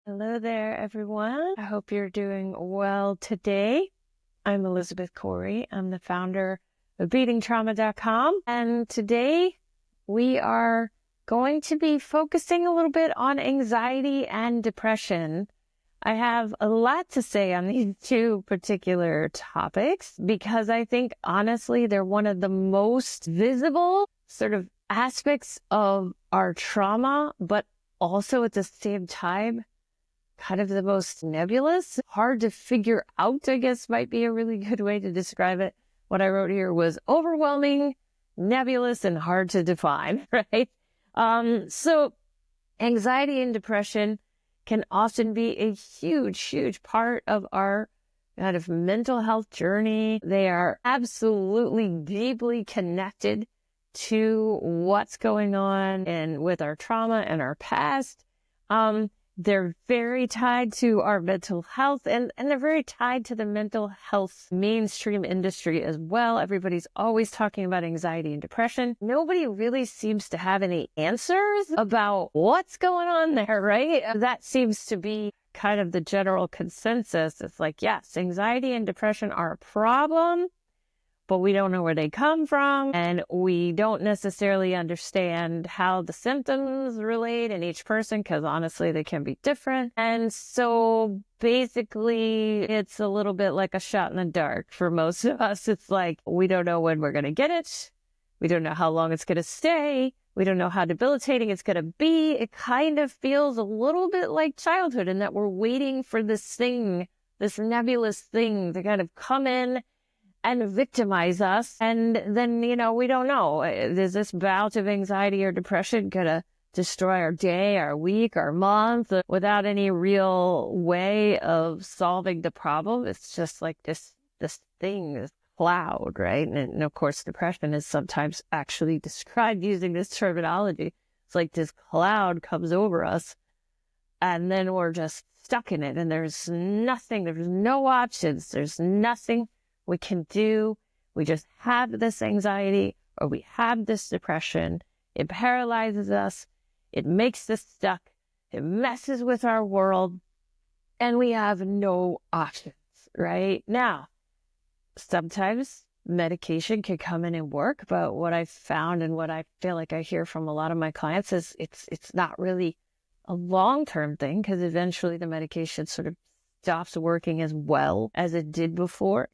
Hello there, everyone. I hope you're doing well today. I'm Elizabeth Corey. I'm the founder of beatingtrauma.com. And today we are going to be focusing a little bit on anxiety and depression. I have a lot to say on these two particular topics because I think, honestly, they're one of the most visible sort of aspects of our trauma, but also at the same time, kind of the most nebulous, hard to figure out, I guess might be a really good way to describe it. What I wrote here was overwhelming, nebulous, and hard to define, right? So anxiety and depression can often be a huge part of our kind of mental health journey. They are absolutely deeply connected to what's going on and with our trauma and our past. They're very tied to our mental health and they're very tied to the mental health mainstream industry as well. Everybody's always talking about anxiety and depression. Nobody really seems to have any answers about what's going on there, right? That seems to be kind of the general consensus. It's like, yes, anxiety and depression are a problem, but we don't know where they come from, and we don't necessarily understand how the symptoms relate in each person, because honestly, they can be different. And so basically, it's a little bit like a shot in the dark for most of us. It's like, we don't know when we're going to get it. We don't know how long it's going to stay. We don't know how debilitating it's going to be. It kind of feels a little bit like childhood in that we're waiting for this thing, this nebulous thing to kind of come in and victimize us. And then, we don't know. Is this bout of anxiety or depression going to destroy our day, our week, our month without any real way of solving the problem? It's just like this thing, this cloud, right? And of course, depression is sometimes actually described using this terminology. It's like this cloud comes over us and then we're just stuck in it. And there's nothing, there's no options. There's nothing we can do. We just have this anxiety or we have this depression. It paralyzes us. It makes us stuck. It messes with our world and we have no options, right? Now, sometimes medication can come in and work, but what I've found and what I feel like I hear from a lot of my clients is it's not really a long-term thing, because eventually the medication sort of stops working as well as it did before,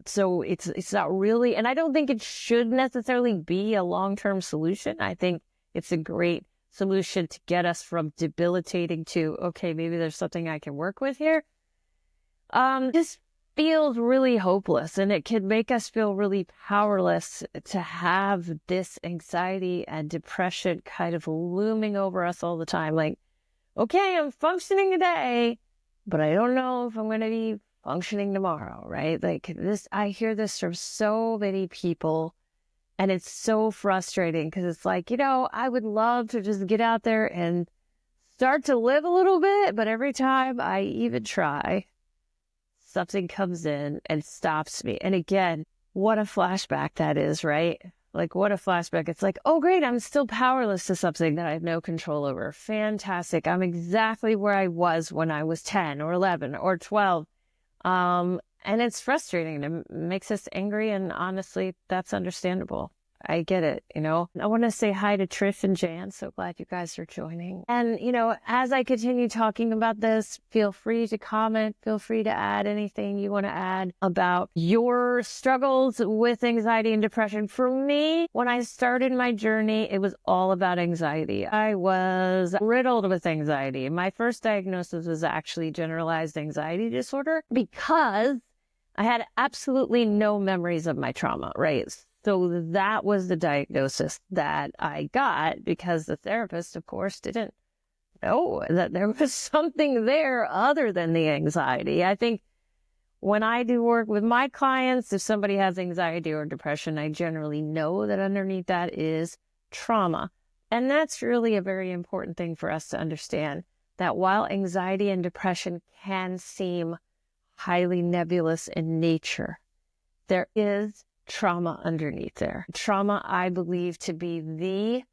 so it's not really, and I don't think it should necessarily be a long-term solution. I think it's a great solution to get us from debilitating to, okay, maybe there's something I can work with here. This feels really hopeless, and it can make us feel really powerless to have this anxiety and depression kind of looming over us all the time. Like, okay, I'm functioning today, but I don't know if I'm going to be functioning tomorrow, right? Like this, I hear this from so many people, and it's so frustrating because it's like, I would love to just get out there and start to live a little bit, but every time I even try, something comes in and stops me. And again, what a flashback that is, right? Like, what a flashback. It's like, oh, great, I'm still powerless to something that I have no control over. Fantastic. I'm exactly where I was when I was 10 or 11 or 12. And it's frustrating. It makes us angry. And honestly, that's understandable. I get it, I want to say hi to Trish and Jan. So glad you guys are joining. And, as I continue talking about this, feel free to comment, feel free to add anything you want to add about your struggles with anxiety and depression. For me, when I started my journey, it was all about anxiety. I was riddled with anxiety. My first diagnosis was actually generalized anxiety disorder because I had absolutely no memories of my trauma, right? So that was the diagnosis that I got because the therapist, of course, didn't know that there was something there other than the anxiety. I think when I do work with my clients, if somebody has anxiety or depression, I generally know that underneath that is trauma. And that's really a very important thing for us to understand, that while anxiety and depression can seem highly nebulous in nature, there is trauma underneath there. Trauma, I believe, to be the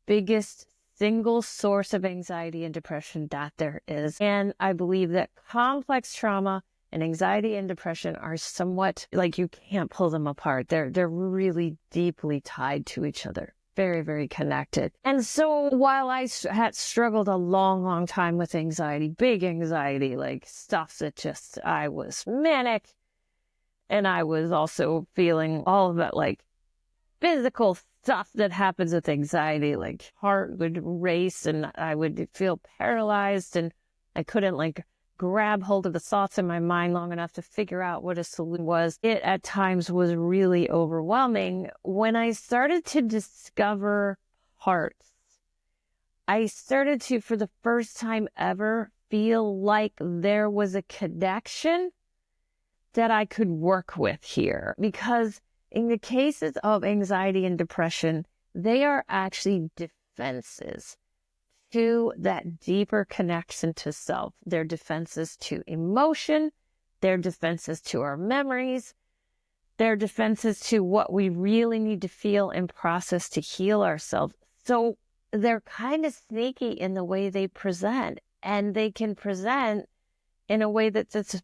biggest single source of anxiety and depression that there is. And I believe that complex trauma and anxiety and depression are somewhat like you can't pull them apart. They're really deeply tied to each other. Very, very connected. And so while I had struggled a long, long time with anxiety, big anxiety, like stuff that just, I was manic. And I was also feeling all of that like physical stuff that happens with anxiety, like heart would race and I would feel paralyzed and I couldn't like grab hold of the thoughts in my mind long enough to figure out what a solution was. It at times was really overwhelming. When I started to discover parts, I started to, for the first time ever, feel like there was a connection that I could work with here. Because in the cases of anxiety and depression, they are actually defenses to that deeper connection to self. They're defenses to emotion. They're defenses to our memories. They're defenses to what we really need to feel and process to heal ourselves. So they're kind of sneaky in the way they present. And they can present in a way that's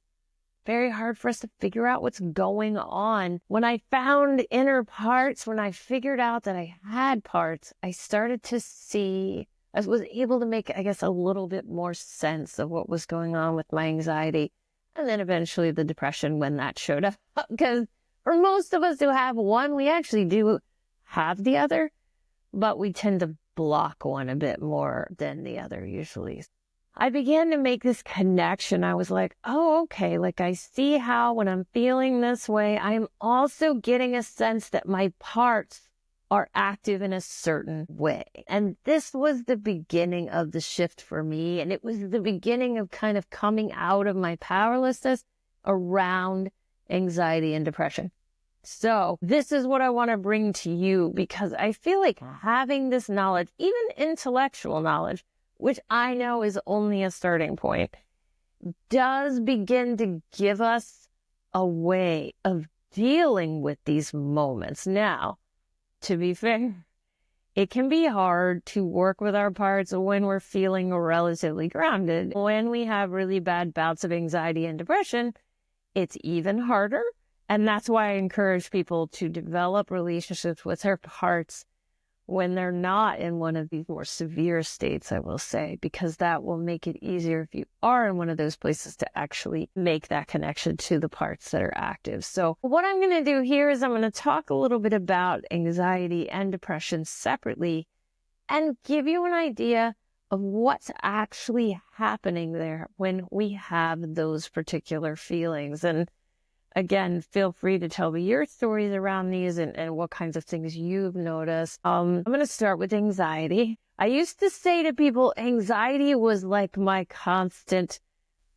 very hard for us to figure out what's going on. When I found inner parts, when I figured out that I had parts, I started to see, I was able to make, I guess, a little bit more sense of what was going on with my anxiety. And then eventually the depression when that showed up. Because for most of us who have one, we actually do have the other, but we tend to block one a bit more than the other usually. I began to make this connection. I was like, oh, okay, like I see how when I'm feeling this way, I'm also getting a sense that my parts are active in a certain way. And this was the beginning of the shift for me. And it was the beginning of kind of coming out of my powerlessness around anxiety and depression. So this is what I want to bring to you because I feel like having this knowledge, even intellectual knowledge, which I know is only a starting point, does begin to give us a way of dealing with these moments. Now, to be fair, it can be hard to work with our parts when we're feeling relatively grounded. When we have really bad bouts of anxiety and depression, it's even harder. And that's why I encourage people to develop relationships with their parts when they're not in one of these more severe states, I will say, because that will make it easier if you are in one of those places to actually make that connection to the parts that are active. So what I'm going to do here is I'm going to talk a little bit about anxiety and depression separately and give you an idea of what's actually happening there when we have those particular feelings. And again, feel free to tell me your stories around these and what kinds of things you've noticed. I'm going to start with anxiety. I used to say to people, anxiety was like my constant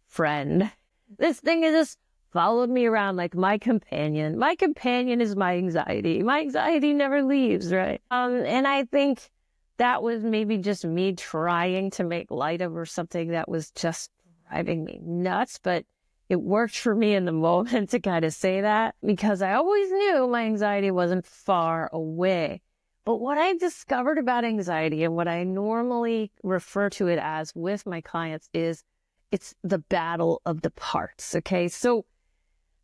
friend. This thing has just followed me around like my companion. My companion is my anxiety. My anxiety never leaves, right? And I think that was maybe just me trying to make light of or something that was just driving me nuts, but it worked for me in the moment to kind of say that because I always knew my anxiety wasn't far away. But what I've discovered about anxiety and what I normally refer to it as with my clients is it's the battle of the parts. Okay. So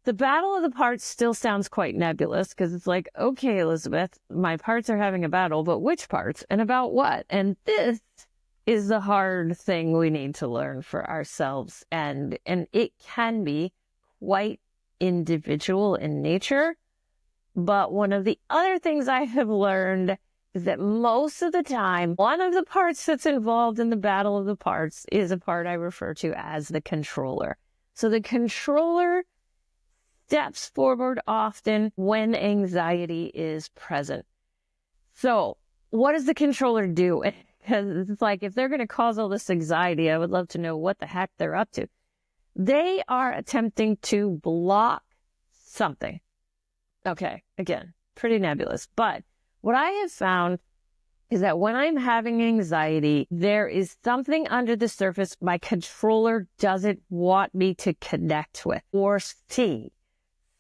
the battle of the parts still sounds quite nebulous because it's like, okay, Elizabeth, my parts are having a battle, but which parts and about what? And this is the hard thing we need to learn for ourselves. And it can be quite individual in nature. But one of the other things I have learned is that most of the time, one of the parts that's involved in the battle of the parts is a part I refer to as the controller. So the controller steps forward often when anxiety is present. So what does the controller do? Because it's like, if they're going to cause all this anxiety, I would love to know what the heck they're up to. They are attempting to block something. Okay, again, pretty nebulous. But what I have found is that when I'm having anxiety, there is something under the surface my controller doesn't want me to connect with or see.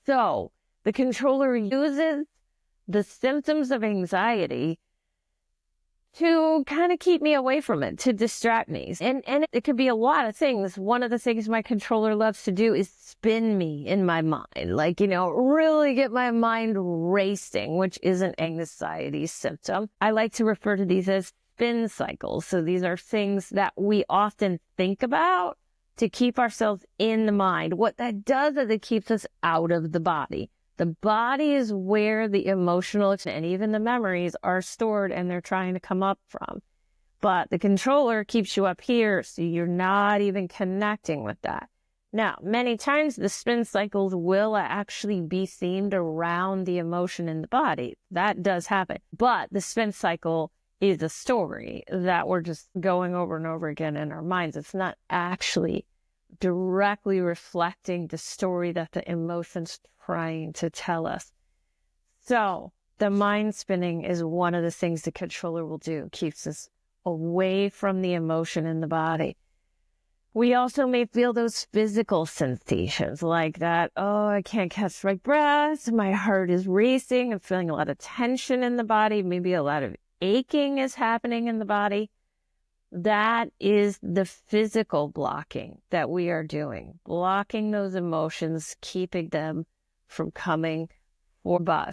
So the controller uses the symptoms of anxiety to kind of keep me away from it, to distract me. And it could be a lot of things. One of the things my controller loves to do is spin me in my mind, like, really get my mind racing, which is an anxiety symptom. I like to refer to these as spin cycles. So these are things that we often think about to keep ourselves in the mind. What that does is it keeps us out of the body. The body is where the emotional and even the memories are stored and they're trying to come up from. But the controller keeps you up here, so you're not even connecting with that. Now, many times the spin cycles will actually be themed around the emotion in the body. That does happen. But the spin cycle is a story that we're just going over and over again in our minds. It's not actually directly reflecting the story that the emotion's trying to tell us. So the mind spinning is one of the things the controller will do. It keeps us away from the emotion in the body. We also may feel those physical sensations like that. Oh, I can't catch my breath. My heart is racing. I'm feeling a lot of tension in the body. Maybe a lot of aching is happening in the body. That is the physical blocking that we are doing. Blocking those emotions, keeping them from coming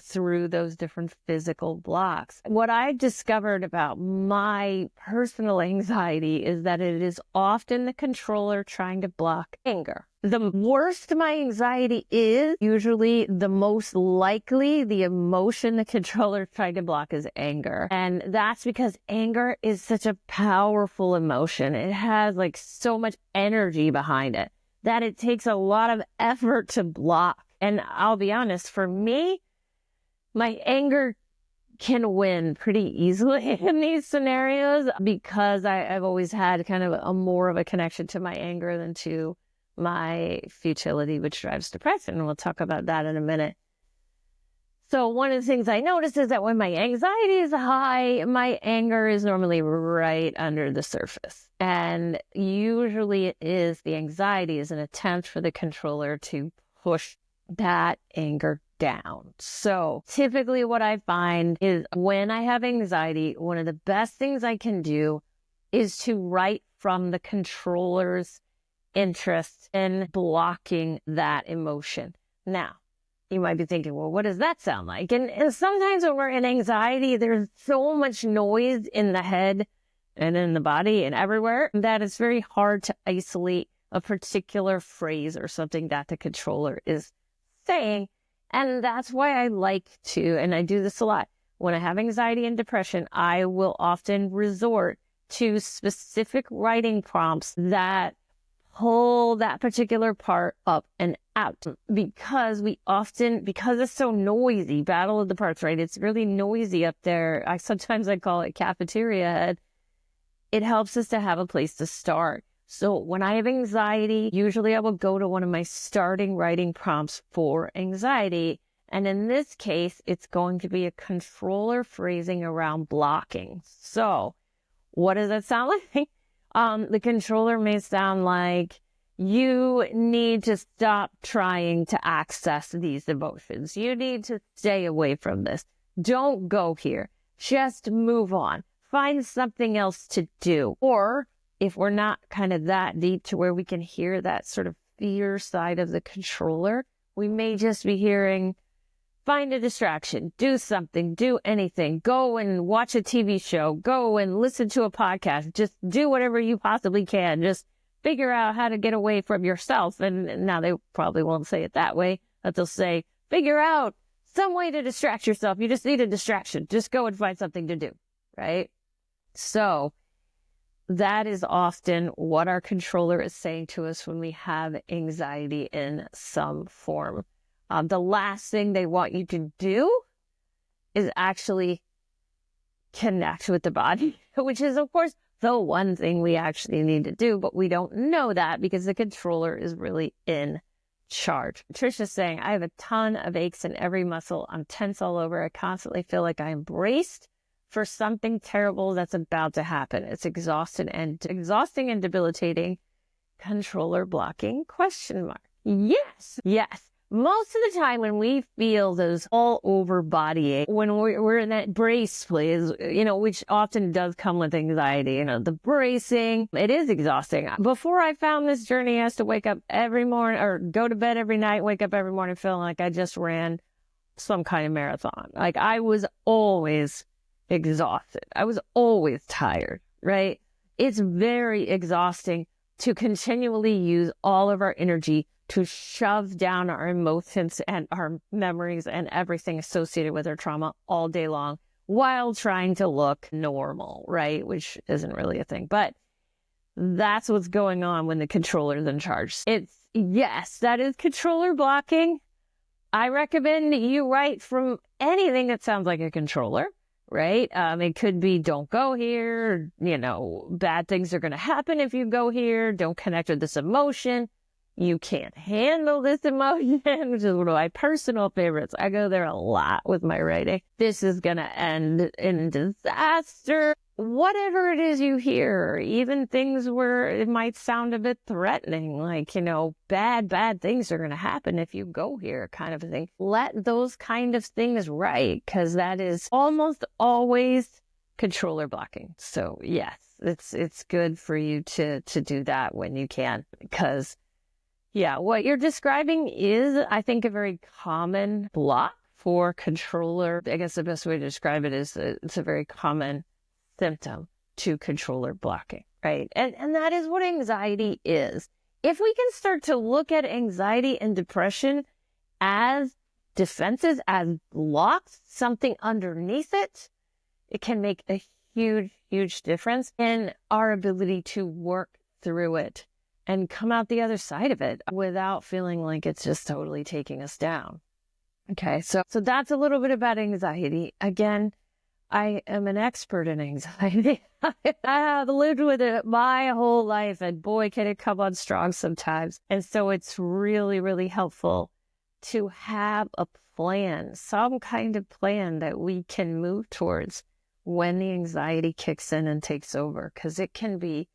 through those different physical blocks. What I've discovered about my personal anxiety is that it is often the controller trying to block anger. The worse my anxiety is, usually the most likely the emotion the controller is trying to block is anger. And that's because anger is such a powerful emotion. It has so much energy behind it that it takes a lot of effort to block. And I'll be honest, for me, my anger can win pretty easily in these scenarios because I've always had kind of a more of a connection to my anger than to my futility, which drives depression. And we'll talk about that in a minute. So one of the things I notice is that when my anxiety is high, my anger is normally right under the surface. And usually it is the anxiety is an attempt for the controller to push that anger down. So typically what I find is when I have anxiety, one of the best things I can do is to write from the controller's interest in blocking that emotion. Now, you might be thinking, well, what does that sound like? And sometimes when we're in anxiety, there's so much noise in the head and in the body and everywhere that it's very hard to isolate a particular phrase or something that the controller is saying. And that's why I like to, and I do this a lot, when I have anxiety and depression, I will often resort to specific writing prompts that pull that particular part up and out, because it's so noisy, battle of the parts, right? It's really noisy up there. Sometimes I call it cafeteria head. It helps us to have a place to start. So when I have anxiety, usually I will go to one of my starting writing prompts for anxiety. And in this case, it's going to be a controller phrasing around blocking. So what does that sound like? The controller may sound like, you need to stop trying to access these emotions. You need to stay away from this. Don't go here. Just move on. Find something else to do. Or if we're not kind of that deep to where we can hear that sort of fear side of the controller, we may just be hearing, find a distraction, do something, do anything, go and watch a TV show, go and listen to a podcast, just do whatever you possibly can. Just figure out how to get away from yourself. And now they probably won't say it that way, but they'll say, figure out some way to distract yourself. You just need a distraction. Just go and find something to do, right? So that is often what our controller is saying to us when we have anxiety in some form. The last thing they want you to do is actually connect with the body, which is, of course, the one thing we actually need to do, but we don't know that because the controller is really in charge. Trisha's saying, I have a ton of aches in every muscle. I'm tense all over. I constantly feel like I'm braced for something terrible that's about to happen. It's exhausting and debilitating. Controller blocking ? Yes. most of the time when we feel those all over body ache, when we're in that brace place, which often does come with anxiety, the bracing, it is exhausting. Before I found this journey, I used to wake up every morning or go to bed every night, wake up every morning feeling like I just ran some kind of marathon. Like I was always exhausted. I was always tired, right? It's very exhausting to continually use all of our energy to shove down our emotions and our memories and everything associated with our trauma all day long while trying to look normal, right? Which isn't really a thing, but that's what's going on when the controller's in charge. Yes, that is controller blocking. I recommend you write from anything that sounds like a controller, right? It could be don't go here, bad things are going to happen if you go here, don't connect with this emotion. You can't handle this emotion, which is one of my personal favorites. I go there a lot with my writing. This is going to end in disaster. Whatever it is you hear, even things where it might sound a bit threatening, like, bad things are going to happen if you go here kind of a thing. Let those kind of things write, because that is almost always controller blocking. So yes, it's good for you to do that when you can, because yeah, what you're describing is, I think, a very common block for controller. I guess the best way to describe it is it's a very common symptom to controller blocking, right? And that is what anxiety is. If we can start to look at anxiety and depression as defenses, as blocks, something underneath it, it can make a huge, huge difference in our ability to work through it and come out the other side of it without feeling like it's just totally taking us down. Okay, so that's a little bit about anxiety. Again, I am an expert in anxiety. I have lived with it my whole life, and boy, can it come on strong sometimes. And so it's really, really helpful to have a plan, some kind of plan that we can move towards when the anxiety kicks in and takes over, because it can be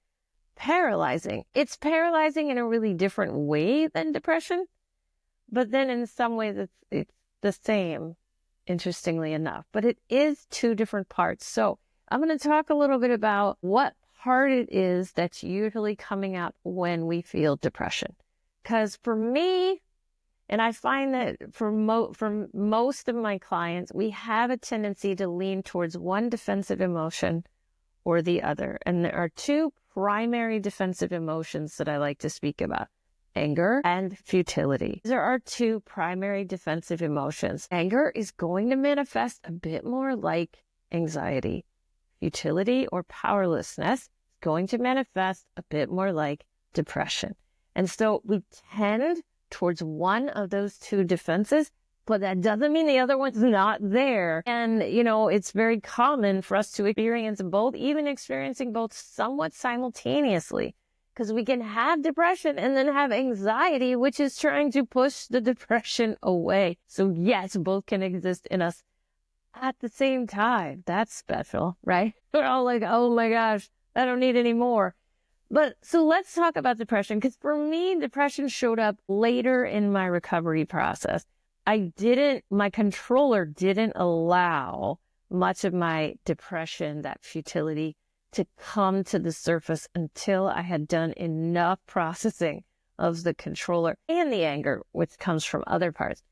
paralyzing. It's paralyzing in a really different way than depression, but then in some ways it's the same, interestingly enough, but it is two different parts. So I'm going to talk a little bit about what part it is that's usually coming up when we feel depression. Because for me, and I find that for most of my clients, we have a tendency to lean towards one defensive emotion or the other. And there are two primary defensive emotions that I like to speak about: anger and futility. There are two primary defensive emotions. Anger is going to manifest a bit more like anxiety. Futility or powerlessness is going to manifest a bit more like depression. And so we tend towards one of those two defenses, but that doesn't mean the other one's not there. And, it's very common for us to experience both, even experiencing both somewhat simultaneously, because we can have depression and then have anxiety, which is trying to push the depression away. So yes, both can exist in us at the same time. That's special, right? We're all like, oh my gosh, I don't need any more. But so let's talk about depression, because for me, depression showed up later in my recovery process. My controller didn't allow much of my depression, that futility, to come to the surface until I had done enough processing of the controller and the anger, which comes from other parts.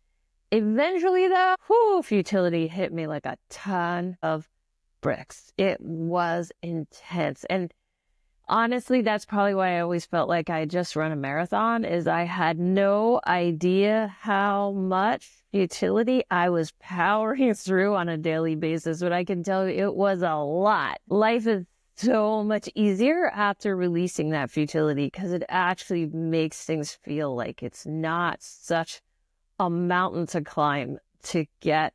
Eventually, though, futility hit me like a ton of bricks. It was intense. And honestly, that's probably why I always felt like I had just run a marathon, is I had no idea how much futility I was powering through on a daily basis. But I can tell you, it was a lot. Life is so much easier after releasing that futility, because it actually makes things feel like it's not such a mountain to climb to get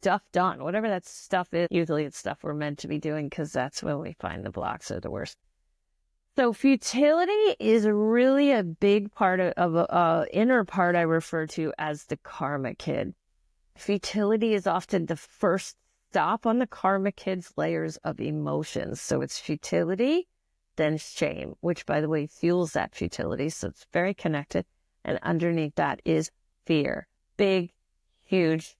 stuff done. Whatever that stuff is, usually it's stuff we're meant to be doing, because that's when we find the blocks are the worst. So futility is really a big part of inner part I refer to as the karma kid. Futility is often the first stop on the karma kid's layers of emotions. So it's futility, then shame, which, by the way, fuels that futility. So it's very connected. And underneath that is fear. Big, huge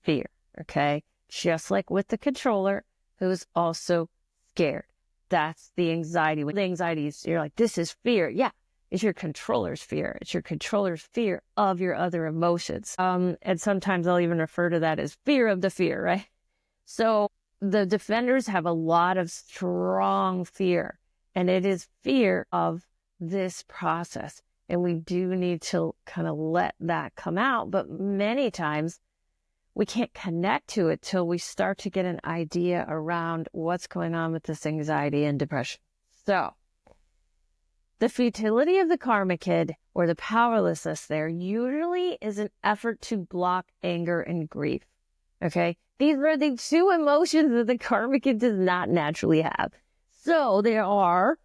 fear. Okay. Just like with the controller who's also scared. That's the anxiety. When the anxiety is, you're like, this is fear. Yeah. It's your controller's fear. It's your controller's fear of your other emotions. And sometimes I'll even refer to that as fear of the fear, right? So the defenders have a lot of strong fear, and it is fear of this process. And we do need to kind of let that come out. But many times we can't connect to it till we start to get an idea around what's going on with this anxiety and depression. So the futility of the karma kid, or the powerlessness there, usually is an effort to block anger and grief. Okay? These are the two emotions that the karma kid does not naturally have. So they are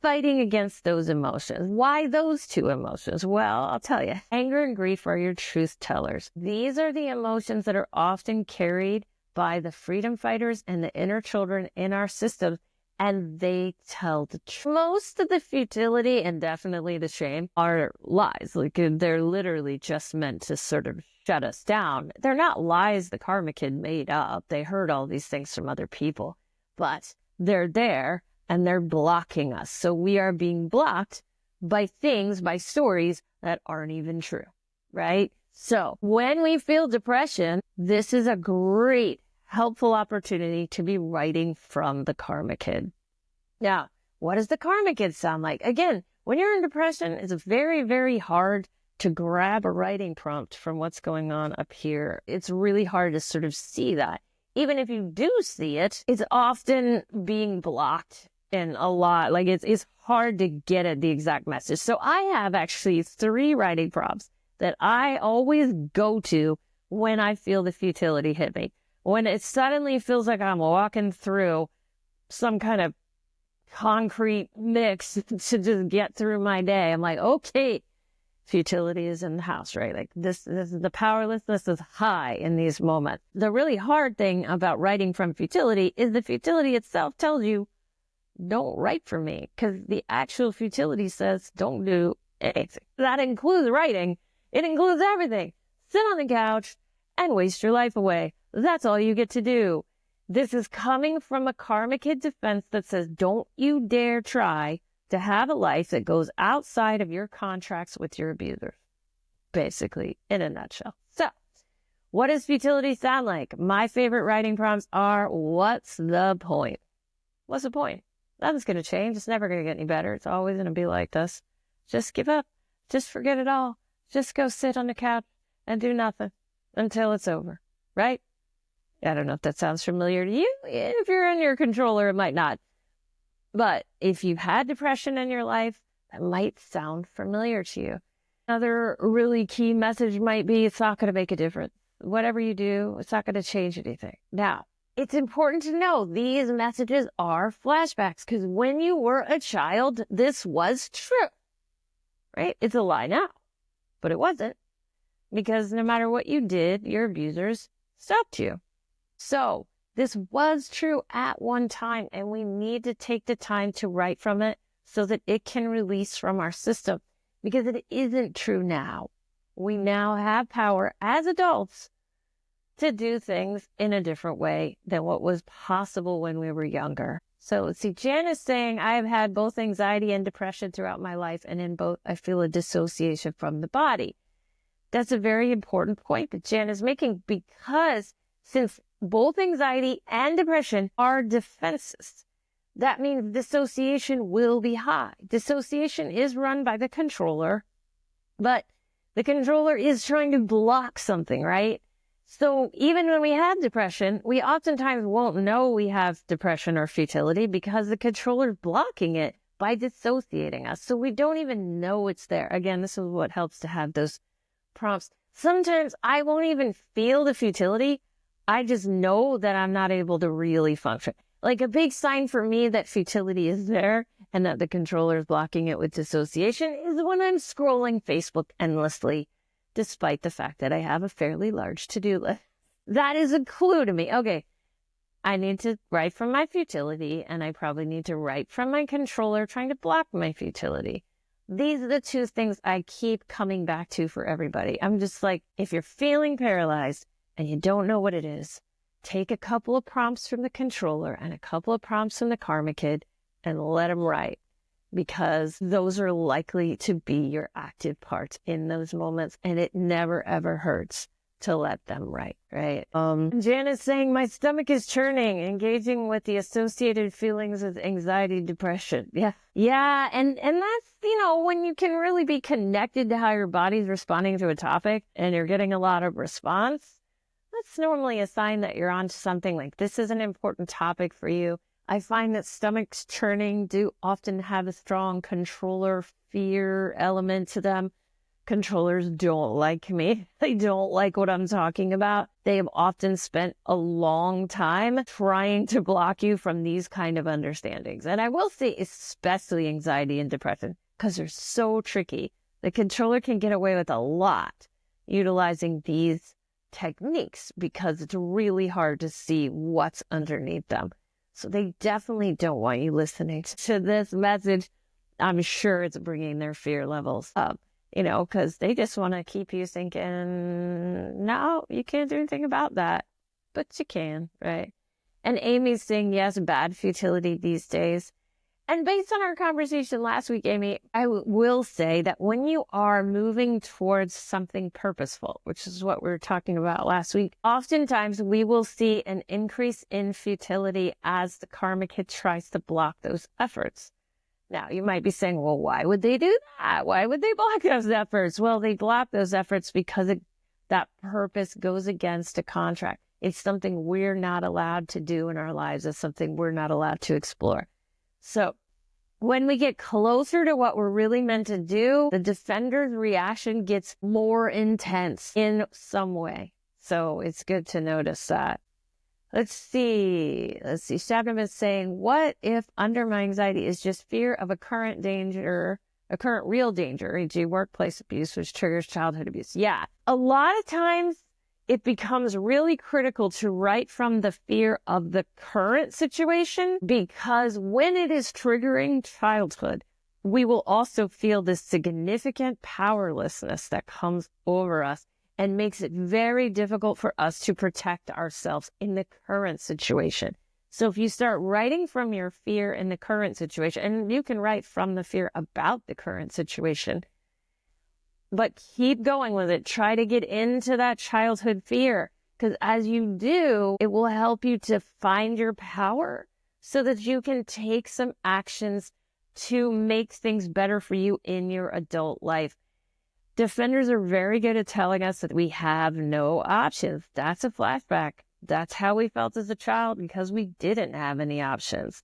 fighting against those emotions. Why those two emotions? Well, I'll tell you. Anger and grief are your truth tellers. These are the emotions that are often carried by the freedom fighters and the inner children in our system, and they tell the truth. Most of the futility and definitely the shame are lies. Like, they're literally just meant to sort of shut us down. They're not lies the karma kid made up. They heard all these things from other people, but they're there and they're blocking us. So we are being blocked by things, by stories that aren't even true, right? So when we feel depression, this is a great, helpful opportunity to be writing from the karma kid. Now, what does the karma kid sound like? Again, when you're in depression, it's very, very hard to grab a writing prompt from what's going on up here. It's really hard to sort of see that. Even if you do see it, it's often being blocked in a lot. Like, it's hard to get at the exact message. So I have actually 3 writing prompts that I always go to when I feel the futility hit me. When it suddenly feels like I'm walking through some kind of concrete mix to just get through my day, I'm like, okay, futility is in the house, right? Like this is the powerlessness is high in these moments. The really hard thing about writing from futility is the futility itself tells you, don't write for me, because the actual futility says, don't do anything. That includes writing. It includes everything. Sit on the couch and waste your life away. That's all you get to do. This is coming from a karma kid defense that says, don't you dare try to have a life that goes outside of your contracts with your abusers. Basically, in a nutshell. So, what does futility sound like? My favorite writing prompts are, what's the point? What's the point? Nothing's going to change. It's never going to get any better. It's always going to be like this. Just give up. Just forget it all. Just go sit on the couch and do nothing until it's over, right? I don't know if that sounds familiar to you. If you're in your controller, it might not. But if you've had depression in your life, that might sound familiar to you. Another really key message might be, it's not going to make a difference. Whatever you do, it's not going to change anything. Now, it's important to know these messages are flashbacks, because when you were a child, this was true, right? It's a lie now, but it wasn't, because no matter what you did, your abusers stopped you. So this was true at one time, and we need to take the time to write from it so that it can release from our system, because it isn't true now. We now have power as adults to do things in a different way than what was possible when we were younger. So let's see, Jan is saying, I've had both anxiety and depression throughout my life, and in both I feel a dissociation from the body. That's a very important point that Jan is making, because since both anxiety and depression are defenses, that means dissociation will be high. Dissociation is run by the controller, but the controller is trying to block something, right? So even when we have depression, we oftentimes won't know we have depression or futility because the controller's blocking it by dissociating us. So we don't even know it's there. Again, this is what helps to have those prompts. Sometimes I won't even feel the futility. I just know that I'm not able to really function. Like, a big sign for me that futility is there and that the controller is blocking it with dissociation is when I'm scrolling Facebook endlessly, despite the fact that I have a fairly large to-do list. That is a clue to me. Okay, I need to write from my futility, and I probably need to write from my controller trying to block my futility. these are the two things I keep coming back to for everybody. I'm just like, if you're feeling paralyzed and you don't know what it is, take a couple of prompts from the controller and a couple of prompts from the karma kid and let them write, because those are likely to be your active parts in those moments, and it never ever hurts to let them write, right? Janet's saying, my stomach is churning, engaging with the associated feelings of anxiety, depression. Yeah. And that's, when you can really be connected to how your body's responding to a topic and you're getting a lot of response, that's normally a sign that you're on to something. Like, this is an important topic for you. I find that stomachs churning do often have a strong controller fear element to them. Controllers don't like me. They don't like what I'm talking about. They have often spent a long time trying to block you from these kind of understandings. And I will say, especially anxiety and depression, because they're so tricky. The controller can get away with a lot utilizing these techniques because it's really hard to see what's underneath them. So they definitely don't want you listening to this message. I'm sure it's bringing their fear levels up. Because they just want to keep you thinking, no, you can't do anything about that. But you can, right? And Amy's saying, yes, bad futility these days. And based on our conversation last week, Amy, I will say that when you are moving towards something purposeful, which is what we were talking about last week, oftentimes we will see an increase in futility as the karma kid tries to block those efforts. Now, you might be saying, well, why would they do that? Why would they block those efforts? Well, they block those efforts because that purpose goes against a contract. It's something we're not allowed to do in our lives. It's something we're not allowed to explore. So when we get closer to what we're really meant to do, the defender's reaction gets more intense in some way. So it's good to notice that. Let's see. Shabnam is saying, what if under my anxiety is just fear of a current real danger, e.g. workplace abuse, which triggers childhood abuse? Yeah. A lot of times it becomes really critical to write from the fear of the current situation, because when it is triggering childhood, we will also feel this significant powerlessness that comes over us and makes it very difficult for us to protect ourselves in the current situation. So if you start writing from your fear in the current situation, and you can write from the fear about the current situation, but keep going with it. Try to get into that childhood fear, because as you do, it will help you to find your power so that you can take some actions to make things better for you in your adult life. Defenders are very good at telling us that we have no options. That's a flashback. That's how we felt as a child, because we didn't have any options.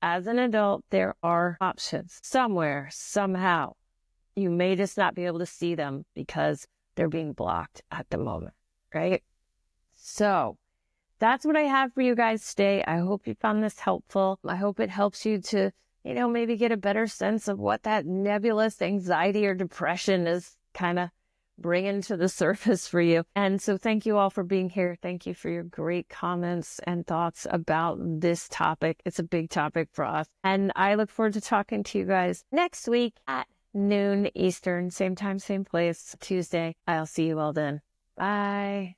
As an adult, there are options somewhere, somehow. You may just not be able to see them because they're being blocked at the moment, right? So that's what I have for you guys today. I hope you found this helpful. I hope it helps you to, maybe get a better sense of what that nebulous anxiety or depression is kind of bringing to the surface for you. And so thank you all for being here. Thank you for your great comments and thoughts about this topic. It's a big topic for us. And I look forward to talking to you guys next week at noon Eastern, same time, same place, Tuesday. I'll see you all then. Bye.